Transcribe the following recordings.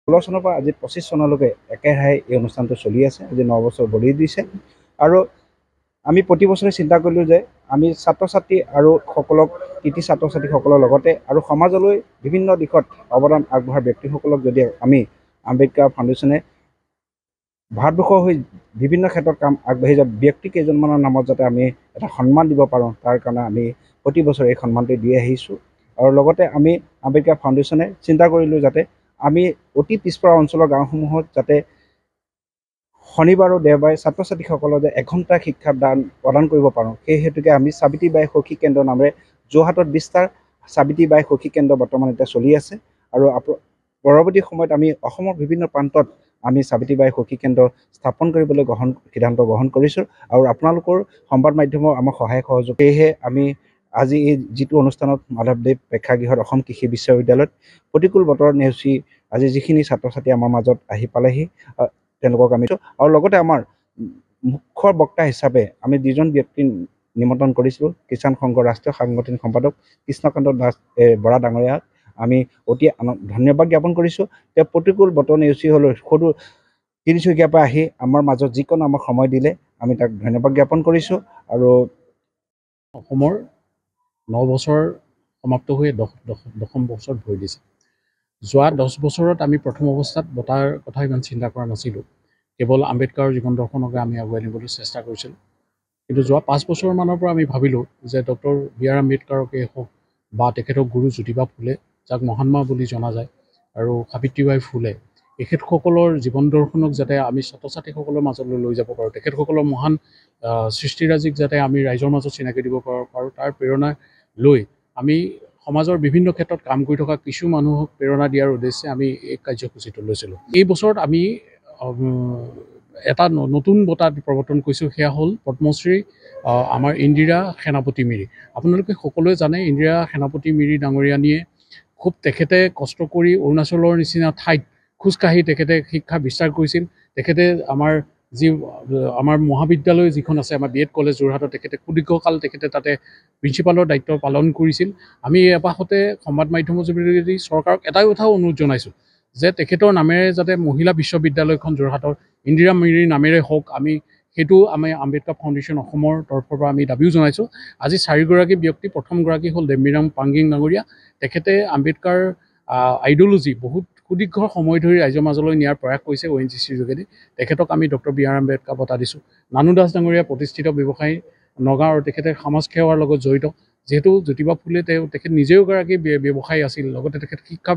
16 চনৰ পৰা আজি 25 চনলৈকে একেৰাহে এই অনুষ্ঠানটো চলি আছে। আজি 9 বছৰ ভৰি দিছে আৰু আমি প্ৰতি বছৰে চিন্তা কৰিলোঁ যে আমি ছাত্ৰ ছাত্ৰী আৰু সকলক কৃতি ছাত্ৰ ছাত্ৰীসকলৰ লগতে আৰু সমাজলৈ বিভিন্ন দিশত অৱদান আগবঢ়োৱা ব্যক্তিসকলক যদি আমি আম্বেদকাৰ ফাউণ্ডেশ্যনে ভাৰতবৰ্ষৰ হৈ বিভিন্ন ক্ষেত্ৰত কাম আগবাঢ়ি যোৱা ব্যক্তি কেইজনমানৰ নামত যাতে আমি এটা সন্মান দিব পাৰোঁ, তাৰ কাৰণে আমি প্ৰতি বছৰে এই সন্মানটো দি আহিছোঁ। আৰু লগতে আমি আম্বেদকাৰ ফাউণ্ডেশ্যনে চিন্তা কৰিলোঁ যাতে আমি অতি পিছপৰা অঞ্চলৰ গাঁওসমূহত যাতে শনিবাৰ আৰু দেওবাৰে ছাত্ৰ ছাত্ৰীসকলক যে এঘণ্টাৰ শিক্ষা প্ৰদান কৰিব পাৰোঁ। সেই হেতুকে আমি সাবিত্ৰীবাই সখী কেন্দ্ৰ নামেৰে যোৰহাটত 20টা সাবিত্ৰীবাই সখী কেন্দ্ৰ বৰ্তমান এতিয়া চলি আছে আৰু পৰৱৰ্তী সময়ত আমি অসমৰ বিভিন্ন প্ৰান্তত আমি সাবিত্ৰীবাই সখী কেন্দ্ৰ স্থাপন কৰিবলৈ সিদ্ধান্ত গ্ৰহণ কৰিছোঁ আৰু আপোনালোকৰ সংবাদ মাধ্যমৰ আমাৰ সহায় সহযোগ। সেয়েহে আমি আজি এই যিটো অনুষ্ঠানত মাধৱদেৱ প্ৰেক্ষাগৃহত অসম কৃষি বিশ্ববিদ্যালয়ত প্ৰতিকূল বতৰ নেওচি আজি যিখিনি ছাত্ৰ ছাত্ৰী আমাৰ মাজত আহি পালেহি তেওঁলোকক আমি আৰু লগতে আমাৰ মুখ্য বক্তা হিচাপে আমি যিজন ব্যক্তি নিমন্ত্ৰণ কৰিছিলোঁ, কিষাণ সংঘৰ ৰাষ্ট্ৰীয় সাংগঠনিক সম্পাদক কৃষ্ণকান্ত দাস বৰা ডাঙৰীয়াক আমি অতি ধন্যবাদ জ্ঞাপন কৰিছোঁ। তেওঁ প্ৰতিকূল বতৰ নেওচি হ'লেও সৰু তিনিচুকীয়াৰ পৰা আহি আমাৰ মাজত যিকণ আমাক সময় দিলে আমি তাক ধন্যবাদ জ্ঞাপন কৰিছোঁ। আৰু অসমৰ 9 বছৰ সমাপ্ত হৈ 10ম বছৰত ভৰি দিছে। যোৱা 10 বছৰত আমি প্ৰথম অৱস্থাত বঁটাৰ কথা ইমান চিন্তা কৰা নাছিলোঁ, কেৱল আম্বেদকাৰৰ জীৱন দৰ্শনকে আমি আগুৱাই নিবলৈ চেষ্টা কৰিছিলোঁ। কিন্তু যোৱা 5 বছৰমানৰ পৰা আমি ভাবিলোঁ যে ডক্টৰ বি.আৰ. আম্বেদকাৰকে হওক বা তেখেতক গুৰু জ্যোতিবা ফুলে, যাক মহাত্মা বুলি জনা যায়, আৰু সাবিত্ৰীবাই ফুলে, তেখেতসকলৰ জীৱন দৰ্শনক যাতে আমি ছাত্ৰ ছাত্ৰীসকলৰ মাজলৈ লৈ যাব পাৰোঁ, তেখেতসকলৰ মহান সৃষ্টিৰাজিক যাতে আমি ৰাইজৰ মাজত চিনাকি দিব পাৰোঁ, তাৰ প্ৰেৰণা লৈ আমি সমাজৰ বিভিন্ন ক্ষেত্ৰত কাম কৰি থকা কিছু মানুহক প্ৰেৰণা দিয়াৰ উদ্দেশ্যে আমি এই কাৰ্যসূচীটো লৈছিলোঁ। এই বছৰত আমি এটা নতুন বঁটা প্ৰৱৰ্তন কৰিছোঁ, সেয়া হ'ল পদ্মশ্ৰী আমাৰ ইন্দিৰা সেনাপতি মিৰি। আপোনালোকে সকলোৱে জানে ইন্দিৰা সেনাপতি মিৰি ডাঙৰীয়ানীয়ে খুব তেখেতে কষ্ট কৰি অৰুণাচলৰ নিচিনা ঠাইত খোজকাঢ়ি তেখেতে শিক্ষা বিস্তাৰ কৰিছিল। তেখেতে আমাৰ মহাবিদ্যালয় যিখন আছে, আমাৰ BEd কলেজ যোৰহাটত, তেখেতে সুদীৰ্ঘকাল তেখেতে তাতে প্ৰিন্সিপালৰ দায়িত্ব পালন কৰিছিল। আমি এপাশতে সংবাদ মাধ্যমৰ যোগেদি চৰকাৰক এটাই কথাও অনুৰোধ জনাইছোঁ যে তেখেতৰ নামেৰে যাতে মহিলা বিশ্ববিদ্যালয়খন যোৰহাটৰ ইন্দিৰা মিৰিৰ নামেৰে হওক, সেইটো আমি আম্বেদকাৰ ফাউণ্ডেশ্যন অসমৰ তৰফৰ পৰা আমি দাবীও জনাইছোঁ। আজি 4গৰাকী ব্যক্তি, প্ৰথমগৰাকী হ'ল দেম্বিৰাম পাংগিং ডাঙৰীয়া। তেখেতে আম্বেদকাৰ আইডিঅ'লজি বহুত সুদীৰ্ঘ সময় ধৰি ৰাইজৰ মাজলৈ নিয়াৰ প্ৰয়াস কৰিছে ONGCৰ যোগেদি। তেখেতক আমি ডক্টৰ বি.আৰ. আম্বেদকাৰ বঁটা দিছোঁ। নানু দাস ডাঙৰীয়া প্ৰতিষ্ঠিত ব্যৱসায়ী নগাঁৱৰ, তেখেতে সমাজ সেৱাৰ লগত জড়িত। যিহেতু জ্যোতিবা ফুলে তেখেত নিজেও এগৰাকী ব্যৱসায়ী আছিল, লগতে তেখেত শিক্ষা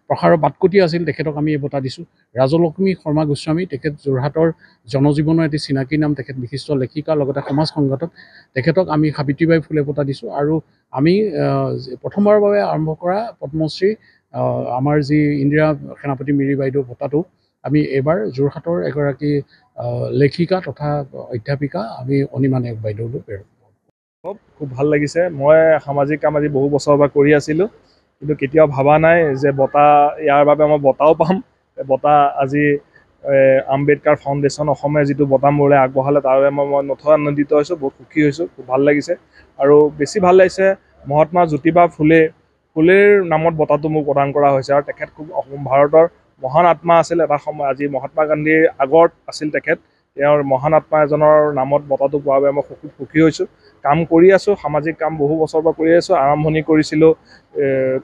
প্ৰসাৰৰ বাটকটি আছিল, তেখেতক আমি এই বঁটা দিছোঁ। ৰাজলক্ষ্মী শৰ্মা গোস্বামী, তেখেত যোৰহাটৰ জনজীৱনৰ এটি চিনাকী নাম, তেখেত বিশিষ্ট লেখিকা, লগতে সমাজ সংঘাতক, তেখেতক আমি সাবিত্ৰীবাই ফুলে বঁটা দিছোঁ। আৰু আমি প্ৰথমবাৰৰ বাবে আৰম্ভ কৰা পদ্মশ্ৰী আমাৰ যি ইন্দিৰা সেনাপতি মিৰি বাইদেউ বঁটাটো আমি এইবাৰ যোৰহাটৰ এগৰাকী লেখিকা তথা অধ্যাপিকা আমি অনিমা নায়ক বাইদেউলৈ প্ৰেৰণ কৰোঁ। খুব ভাল লাগিছে। মই সামাজিক কাম আজি বহু বছৰৰ পৰা কৰি আছিলোঁ, কিন্তু কেতিয়াও ভবা নাই যে বঁটা, ইয়াৰ বাবে মই বঁটাও পাম। বঁটা আজি আম্বেদকাৰ ফাউণ্ডেশ্যন অসমে যিটো বঁটা মোলৈ আগবঢ়ালে, তাৰ বাবে মই নথৈ আনন্দিত হৈছোঁ, বহুত সুখী হৈছোঁ, খুব ভাল লাগিছে। আৰু বেছি ভাল লাগিছে মহাত্মা জ্যোতিবা ফুলেৰ নামত বঁটাটো মোক প্ৰদান কৰা হৈছে। আৰু তেখেত খুব ভাৰতৰ মহান আত্মা আছিল এটা সময়। আজি মহাত্মা গান্ধীৰ আগত আছিল তেখেত, তেওঁৰ মহান আত্মা এজনৰ নামত বঁটাটো পোৱাৰ বাবে মই খুব সুখী হৈছোঁ। কাম কৰি আছোঁ, সামাজিক কাম বহু বছৰৰ পৰা কৰি আছোঁ। আৰম্ভণি কৰিছিলোঁ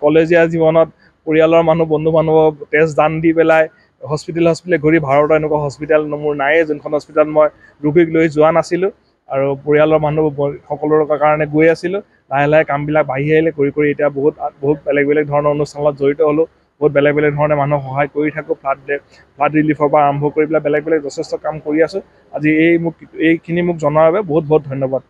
কলেজীয়া জীৱনত, পৰিয়ালৰ মানুহ বন্ধু বান্ধৱক তেজ দান দি পেলাই হস্পিটেলে ঘূৰি। ভাৰতৰ এনেকুৱা হস্পিটেল মোৰ নায়েই যোনখন হস্পিটেলত মই ৰোগীক লৈ যোৱা নাছিলোঁ, আৰু পৰিয়ালৰ মানুহ সকলোৰে কাৰণে গৈ আছিলোঁ। লাহে লাহে কামবিলাক বাঢ়ি আহিলে, কৰি এতিয়া বহুত বেলেগ ধৰণৰ অনুষ্ঠানত জড়িত হ'লোঁ। বহুত বেলেগ ধৰণে মানুহক সহায় কৰি থাকোঁ। ফ্লাড ৰিলিফৰ পৰা আৰম্ভ কৰি পেলাই বেলেগ যথেষ্ট কাম কৰি আছোঁ। আজি এইখিনি মোক জনোৱাৰ বাবে বহুত ধন্যবাদ।